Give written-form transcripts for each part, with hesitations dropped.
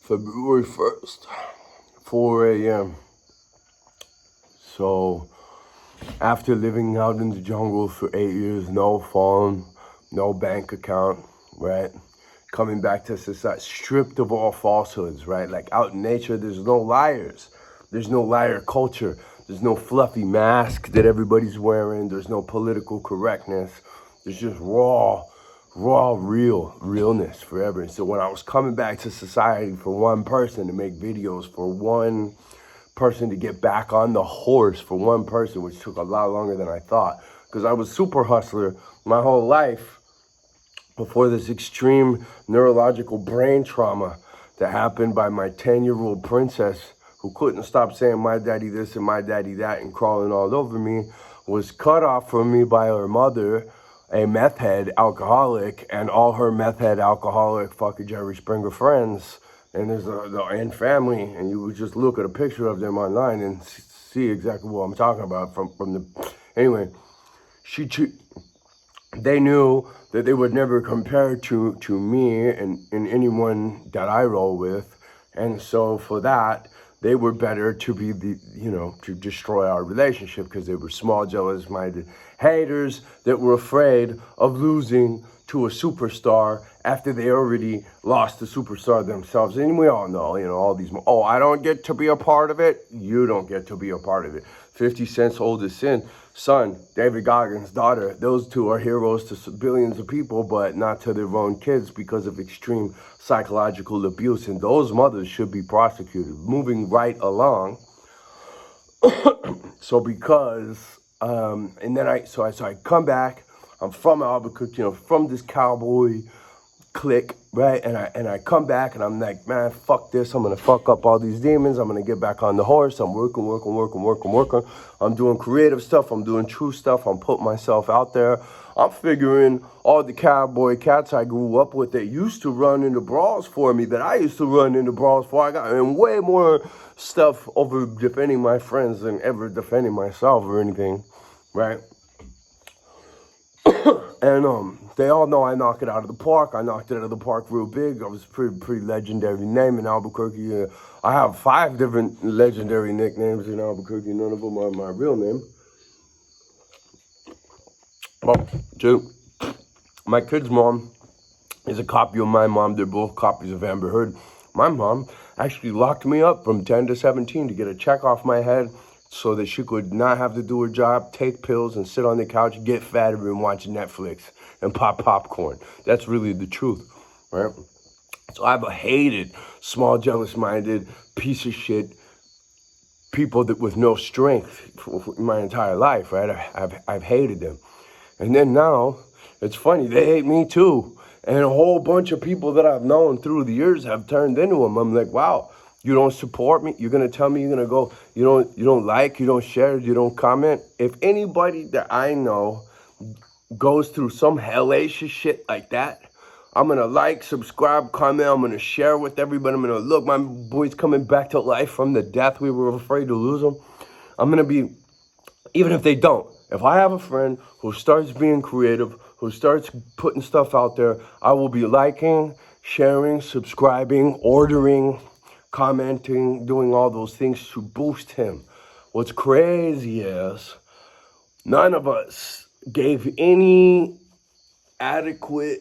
February 1st, 4 a.m. So, after living out in the jungle for 8 years, no phone, no bank account, right? Coming back to society, stripped of all falsehoods, right? Like out in nature, there's no liars. There's no liar culture. There's no fluffy mask that everybody's wearing. There's no political correctness. There's just raw realness forever. And so when I was coming back to society for one person to make videos, for one person to get back on the horse, for one person, which took a lot longer than I thought, because I was super hustler my whole life before this extreme neurological brain trauma that happened by my 10-year-old princess who couldn't stop saying my daddy this and my daddy that and crawling all over me, was cut off from me by her mother, a meth head alcoholic, and all her meth head alcoholic fucking Jerry Springer friends, and there's and family, and you would just look at a picture of them online and see exactly what I'm talking about from the. Anyway, they knew that they would never compare to me and anyone that I roll with, and so for that, they were better to be to destroy our relationship, because they were small, jealous-minded haters that were afraid of losing to a superstar after they already lost the superstar themselves. And we all know, all these, I don't get to be a part of it. You don't get to be a part of it. 50 Cent's oldest son, David Goggins' daughter, those two are heroes to billions of people, but not to their own kids because of extreme psychological abuse. And those mothers should be prosecuted. Moving right along. So because, and then I come back, I'm from Albuquerque, from this cowboy clique, right? And I come back and I'm like, man, fuck this. I'm going to fuck up all these demons. I'm going to get back on the horse. I'm working. I'm doing creative stuff. I'm doing true stuff. I'm putting myself out there. I'm figuring all the cowboy cats I grew up with that used to run into brawls for me, that I used to run into brawls for. I got in way more stuff over defending my friends than ever defending myself or anything, right? And they all know I knock it out of the park. I knocked it out of the park real big. I was a pretty legendary name in Albuquerque. I have 5 different legendary nicknames in Albuquerque. None of them are my real name. Well, 2, my kid's mom is a copy of my mom. They're both copies of Amber Heard. My mom actually locked me up from 10 to 17 to get a check off my head, so that she could not have to do her job, take pills, and sit on the couch, get fatter, and watch Netflix and pop popcorn. That's really the truth, right? So I've hated small, jealous-minded, piece of shit people that with no strength for my entire life, right? I've hated them. And then now, it's funny, they hate me too. And a whole bunch of people that I've known through the years have turned into them. I'm like, wow. You don't support me. You're going to tell me you're going to go, you don't like, you don't share, you don't comment. If anybody that I know goes through some hellacious shit like that, I'm going to like, subscribe, comment. I'm going to share with everybody. I'm going to look, my boy's coming back to life from the death we were afraid to lose him. I'm going to be, even if they don't, if I have a friend who starts being creative, who starts putting stuff out there, I will be liking, sharing, subscribing, ordering, commenting, doing all those things to boost him. What's crazy is none of us gave any adequate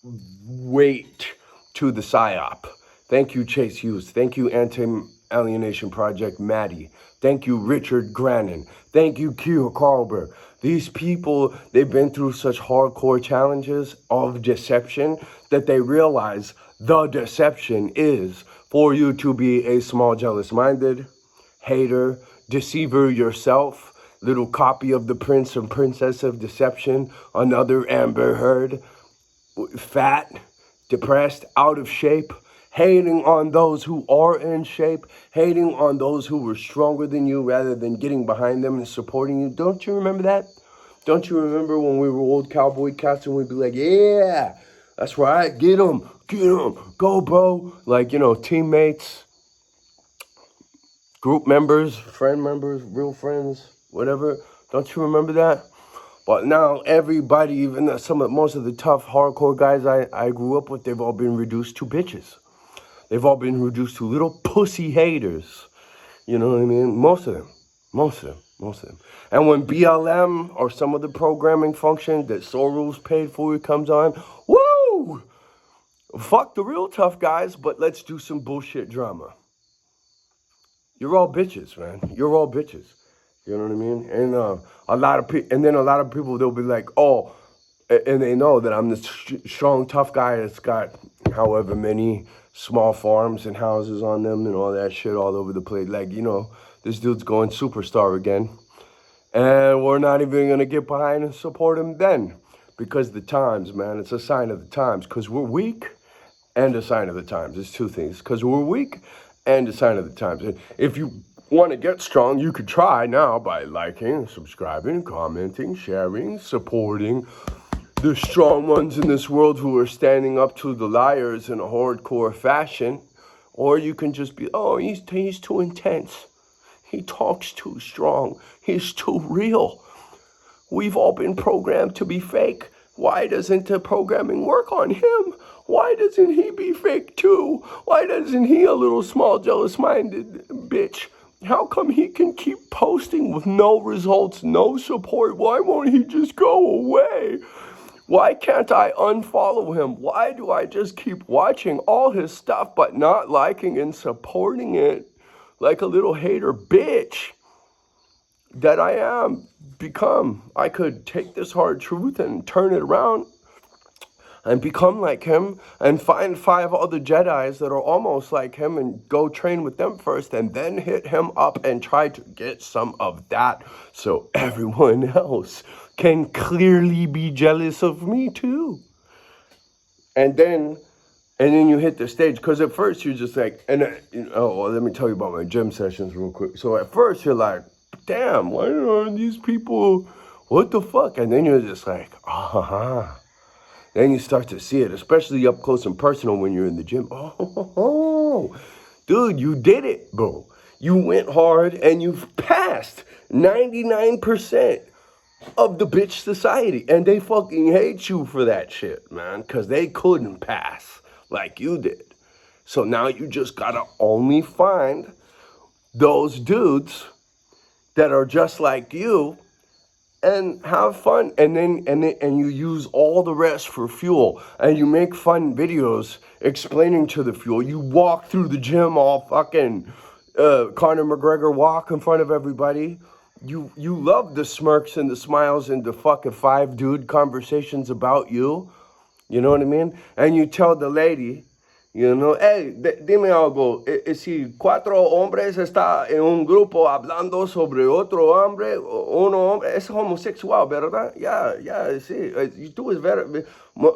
weight to the PSYOP. Thank you, Chase Hughes. Thank you, Anti-Alienation Project, Maddie. Thank you, Richard Grannon. Thank you, Keir Carlberg. These people, they've been through such hardcore challenges of deception that they realize the deception is for you to be a small, jealous-minded, hater, deceiver yourself, little copy of the prince and princess of deception, another Amber Heard, fat, depressed, out of shape, hating on those who are in shape, hating on those who were stronger than you rather than getting behind them and supporting you. Don't you remember that? Don't you remember when we were old cowboy cats and we'd be like, yeah, that's right, get 'em, go, bro. Like, teammates, group members, friend members, real friends, whatever. Don't you remember that? But now everybody, even most of the tough, hardcore guys I grew up with, they've all been reduced to bitches. They've all been reduced to little pussy haters. You know what I mean? Most of them. And when BLM or some other programming function that Soros paid for comes on, woo! Fuck the real tough guys, but let's do some bullshit drama. You're all bitches, man. You're all bitches. You know what I mean? And a lot of people, they'll be like, oh, and they know that I'm this strong, tough guy that's got however many small farms and houses on them and all that shit all over the place. Like, you know, this dude's going superstar again. And we're not even going to get behind and support him then. Because the times, man, it's a sign of the times. Because we're weak and a sign of the times. It's two things. Because we're weak and a sign of the times. And if you want to get strong, you could try now by liking, subscribing, commenting, sharing, supporting the strong ones in this world who are standing up to the liars in a hardcore fashion. Or you can just be, oh, he's too intense. He talks too strong. He's too real. We've all been programmed to be fake. Why doesn't the programming work on him? Why doesn't he be fake too? Why doesn't he, a little small jealous-minded bitch? How come he can keep posting with no results, no support? Why won't he just go away? Why can't I unfollow him? Why do I just keep watching all his stuff but not liking and supporting it like a little hater bitch that I am become? I could take this hard truth and turn it around and become like him and find 5 other Jedis that are almost like him and go train with them first and then hit him up and try to get some of that so everyone else can clearly be jealous of me too. And then you hit the stage, because at first you're just like, let me tell you about my gym sessions real quick. So at first you're like, damn, why are these people, what the fuck? And then you're just like, ahahahah. Then you start to see it, especially up close and personal when you're in the gym. Oh, dude, you did it, bro. You went hard and you've passed 99% of the bitch society. And they fucking hate you for that shit, man, because they couldn't pass like you did. So now you just gotta only find those dudes that are just like you and have fun, and you use all the rest for fuel, and you make fun videos explaining to the fuel. You walk through the gym all fucking Conor McGregor walk in front of everybody. You love the smirks and the smiles and the fucking 5 dude conversations about you. You know what I mean? And you tell the lady, you know, hey, dime algo, si 4 hombres está en un grupo hablando sobre otro hombre, uno hombre, es homosexual, ¿verdad? Ya, sí, tú es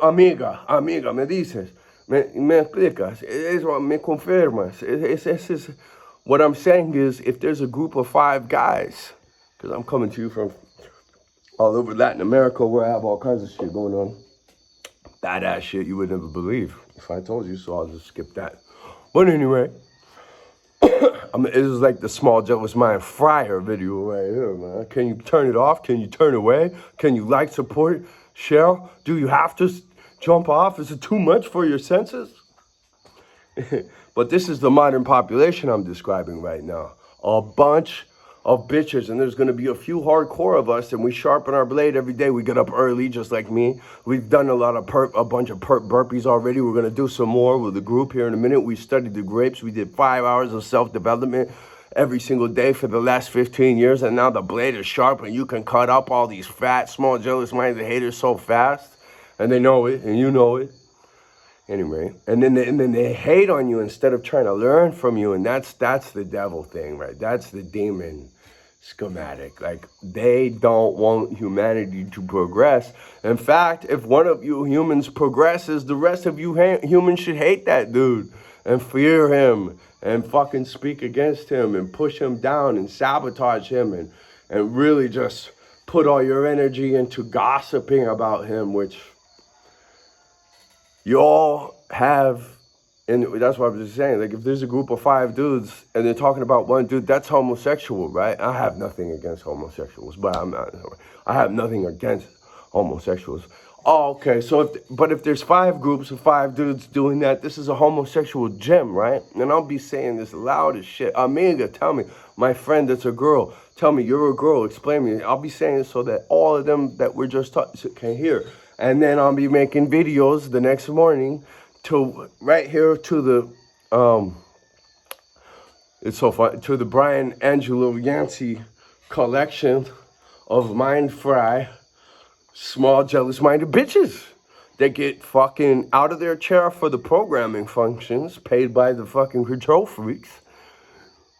amiga, me dices, me explicas, eso me confirmas. Es what I'm saying is, if there's a group of 5 guys, because I'm coming to you from all over Latin America where I have all kinds of shit going on, badass shit you would never believe if I told you, so I'll just skip that. But anyway, this is like the small jealous mind fryer video right here, man. Can you turn it off? Can you turn away? Can you like, support, share? Do you have to jump off? Is it too much for your senses? But this is the modern population I'm describing right now. A bunch of bitches, and there's going to be a few hardcore of us, and we sharpen our blade every day. We get up early, just like me. We've done a bunch of burpees already. We're going to do some more with the group here in a minute. We studied the grapes. We did 5 hours of self-development every single day for the last 15 years, and now the blade is sharp, and you can cut up all these fat, small, jealous-minded haters so fast, and they know it, and you know it. Anyway, and then they hate on you instead of trying to learn from you, and that's the devil thing, right? That's the demon schematic. Like, they don't want humanity to progress. In fact, if one of you humans progresses, the rest of you humans should hate that dude and fear him and fucking speak against him and push him down and sabotage him and really just put all your energy into gossiping about him, which you all have. And that's what I was just saying. Like, if there's a group of 5 dudes and they're talking about one dude, that's homosexual, right? I have nothing against homosexuals, but I have nothing against homosexuals. Oh, okay. So if there's 5 groups of 5 dudes doing that, this is a homosexual gym, right? And I'll be saying this loud as shit. Amiga, tell me, my friend that's a girl, tell me you're a girl. Explain me. I'll be saying it so that all of them that we're just talking can hear. And then I'll be making videos the next morning to right here to the it's so fun, to the Brayan, Angelo, Yancy collection of mind fry, small, jealous-minded bitches that get fucking out of their chair for the programming functions paid by the fucking control freaks.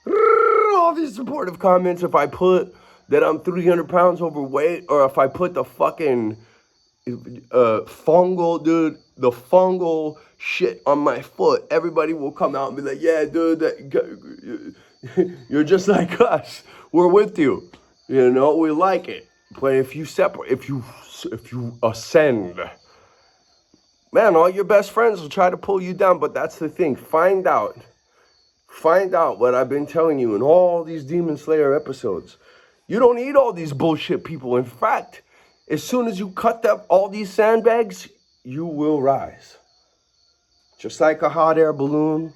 All these supportive comments if I put that I'm 300 pounds overweight, or if I put the fucking fungal, dude, the fungal shit on my foot, everybody will come out and be like, yeah, dude, you're just like us. We're with you. You know, we like it. But if you separate, if you ascend, man, all your best friends will try to pull you down. But that's the thing. Find out what I've been telling you in all these Demon Slayer episodes. You don't need all these bullshit people. In fact, as soon as you cut up all these sandbags, you will rise. Just like a hot air balloon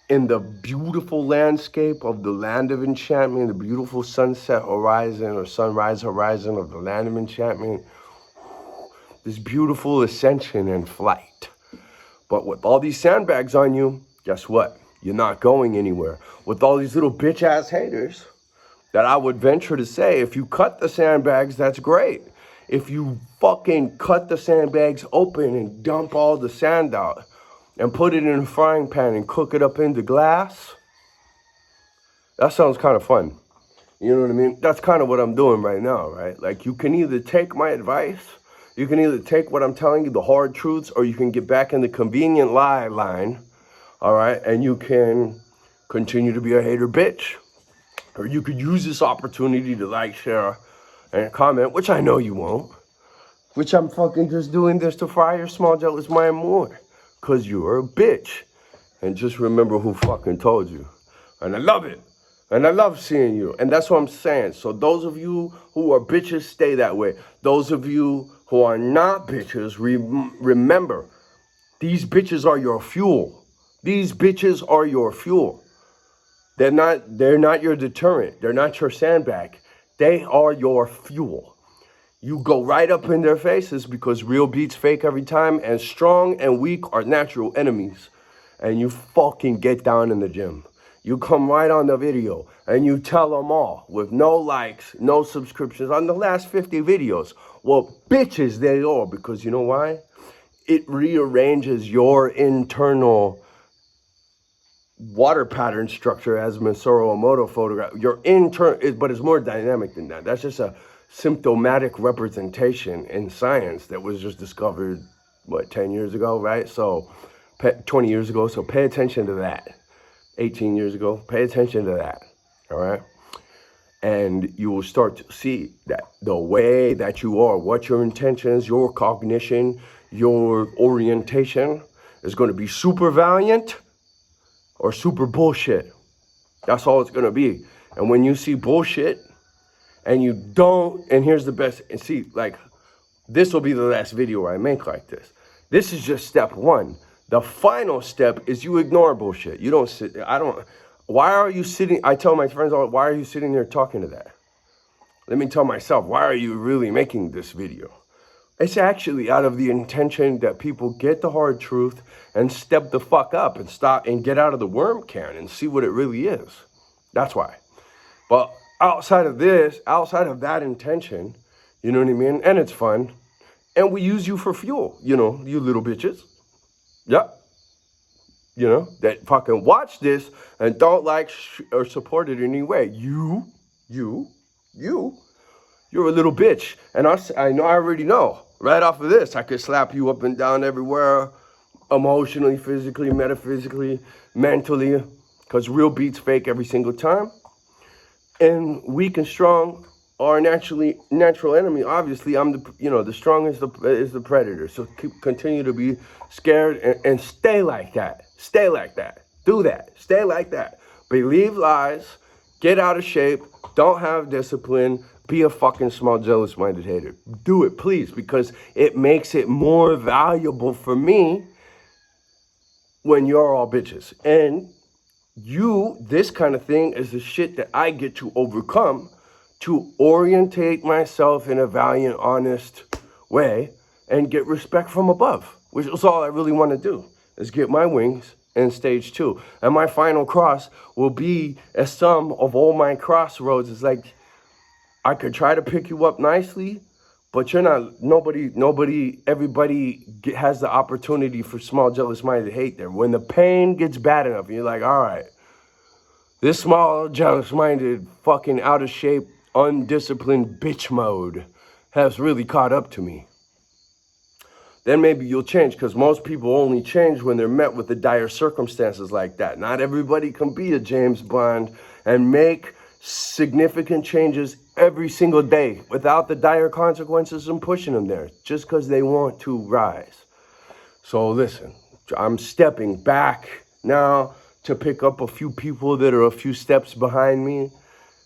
in the beautiful landscape of the land of enchantment, the beautiful sunset horizon or sunrise horizon of the land of enchantment. This beautiful ascension and flight. But with all these sandbags on you, guess what? You're not going anywhere. With all these little bitch-ass haters, that I would venture to say, if you cut the sandbags, that's great. If you fucking cut the sandbags open and dump all the sand out and put it in a frying pan and cook it up into glass, that sounds kind of fun. You know what I mean? That's kind of what I'm doing right now, right? Like, you can either take my advice, you can either take what I'm telling you, the hard truths, or you can get back in the convenient lie line, all right? And you can continue to be a hater bitch. Or you could use this opportunity to like, share, and comment, which I know you won't. Which I'm fucking just doing this to fry your small jealous mind more. Because you're a bitch. And just remember who fucking told you. And I love it. And I love seeing you. And that's what I'm saying. So those of you who are bitches, stay that way. Those of you who are not bitches, remember, these bitches are your fuel. These bitches are your fuel. They're not your deterrent. They're not your sandbag. They are your fuel. You go right up in their faces because real beats fake every time, and strong and weak are natural enemies. And you fucking get down in the gym. You come right on the video and you tell them all with no likes, no subscriptions on the last 50 videos what bitches they are, because you know why? It rearranges your internal water pattern structure as Masaru Emoto photograph. Your but it's more dynamic than that. That's just a symptomatic representation in science that was just discovered, 10 years ago, right? So 20 years ago. So pay attention to that. 18 years ago, pay attention to that, all right? And you will start to see that the way that you are, what your intentions, your cognition, your orientation is going to be super valiant or super bullshit. That's all it's going to be. And when you see bullshit and you don't, and here's the best, and see, like, this will be the last video I make like this. This is just step one. The final step is you ignore bullshit. You don't sit, why are you sitting, I tell my friends, why are you sitting there talking to that? Let me tell myself, why are you really making this video? It's actually out of the intention that people get the hard truth and step the fuck up and stop and get out of the worm can and see what it really is. That's why. But outside of that intention, you know what I mean? And it's fun. And we use you for fuel, you little bitches. Yep. That fucking watch this and don't like or support it in any way. You're a little bitch. And I already know. Right off of this, I could slap you up and down everywhere, emotionally, physically, metaphysically, mentally, because real beats fake every single time. And weak and strong are natural enemy. Obviously, I'm the strongest is the predator. So continue to be scared and stay like that. Stay like that. Do that. Stay like that. Believe lies. Get out of shape. Don't have discipline. be a fucking small, jealous-minded hater. Do it, please, because it makes it more valuable for me when you're all bitches. And this kind of thing is the shit that I get to overcome to orientate myself in a valiant, honest way and get respect from above, which is all I really want to do, is get my wings in stage 2. And my final cross will be a sum of all my crossroads. It's like, I could try to pick you up nicely, but you're not, everybody has the opportunity for small, jealous-minded hate there. When the pain gets bad enough, you're like, all right, this small, jealous-minded, fucking out of shape, undisciplined bitch mode has really caught up to me. Then maybe you'll change, because most people only change when they're met with the dire circumstances like that. Not everybody can be a James Bond and make significant changes every single day without the dire consequences and pushing them there, just because they want to rise. So listen, I'm stepping back now to pick up a few people that are a few steps behind me,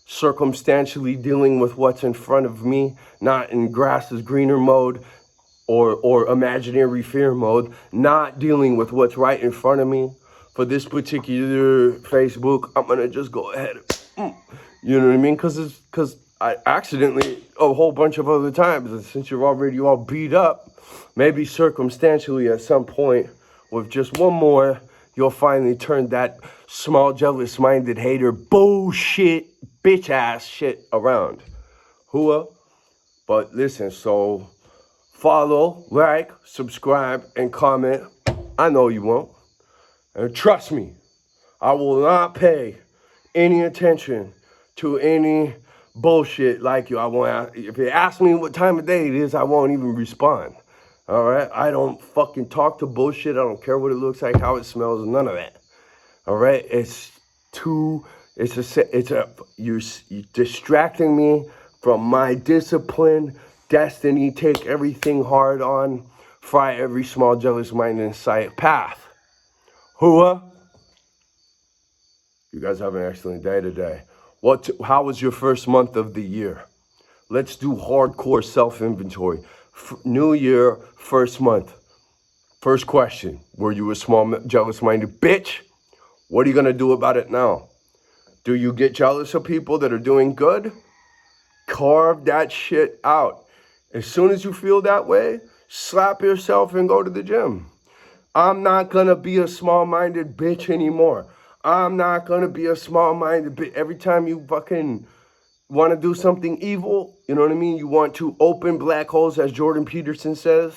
circumstantially dealing with what's in front of me, not in grass is greener mode, or imaginary fear mode, not dealing with what's right in front of me. For this particular Facebook, I'm gonna just go ahead, you know what I mean? Because I accidentally, a whole bunch of other times, and since you're already all beat up, maybe circumstantially at some point, with just one more, you'll finally turn that small, jealous-minded hater bullshit, bitch-ass shit around. Hua? But listen, so follow, like, subscribe, and comment. I know you won't. And trust me, I will not pay any attention to any bullshit like you. If you ask me what time of day it is, I won't even respond. All right? I don't fucking talk to bullshit. I don't care what it looks like, how it smells, none of that. All right? You're distracting me from my discipline, destiny, take everything hard on, fry every small, jealous-minded sight path. Hua? You guys have an excellent day today. How was your first month of the year? Let's do hardcore self-inventory. New year, first month. First question. Were you a small, jealous-minded bitch? What are you going to do about it now? Do you get jealous of people that are doing good? Carve that shit out. As soon as you feel that way, slap yourself and go to the gym. I'm not going to be a small-minded bitch anymore. I'm not going to be a small-minded bitch. Every time you fucking want to do something evil, you know what I mean? You want to open black holes, as Jordan Peterson says,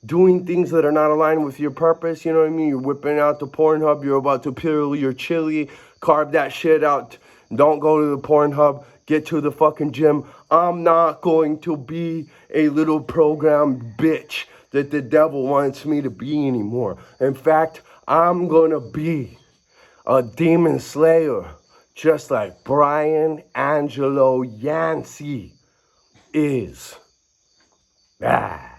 doing things that are not aligned with your purpose, you know what I mean? You're whipping out the Pornhub, you're about to peel your chili, carve that shit out. Don't go to the Pornhub, get to the fucking gym. I'm not going to be a little programmed bitch that the devil wants me to be anymore. In fact, I'm going to be a demon slayer, just like Brayan, Angelo, Yancy is. Ah.